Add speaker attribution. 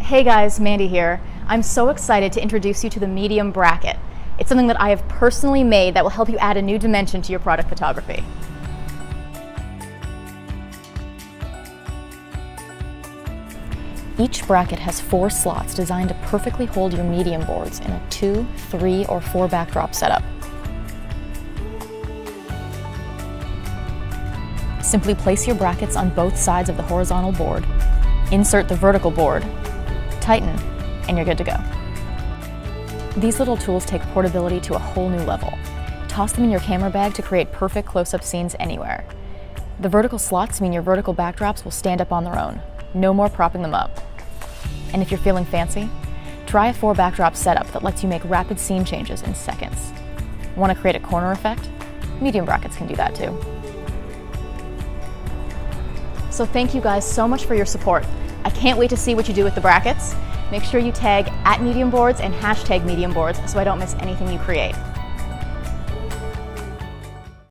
Speaker 1: Hey guys, Mandy here. I'm so excited to introduce you to the medium bracket. It's something that I have personally made that will help you add a new dimension to your product photography. Each bracket has 4 slots designed to perfectly hold your medium boards in a 2, 3, or 4 backdrop setup. Simply place your brackets on both sides of the horizontal board, insert the vertical board, tighten, and you're good to go. These little tools take portability to a whole new level. Toss them in your camera bag to create perfect close-up scenes anywhere. The vertical slots mean your vertical backdrops will stand up on their own. No more propping them up. And if you're feeling fancy, try a 4 backdrop setup that lets you make rapid scene changes in seconds. Want to create a corner effect? Medium brackets can do that too. So thank you guys so much for your support. I can't wait to see what you do with the brackets. Make sure you tag @mediumboards and #mediumboards so I don't miss anything you create.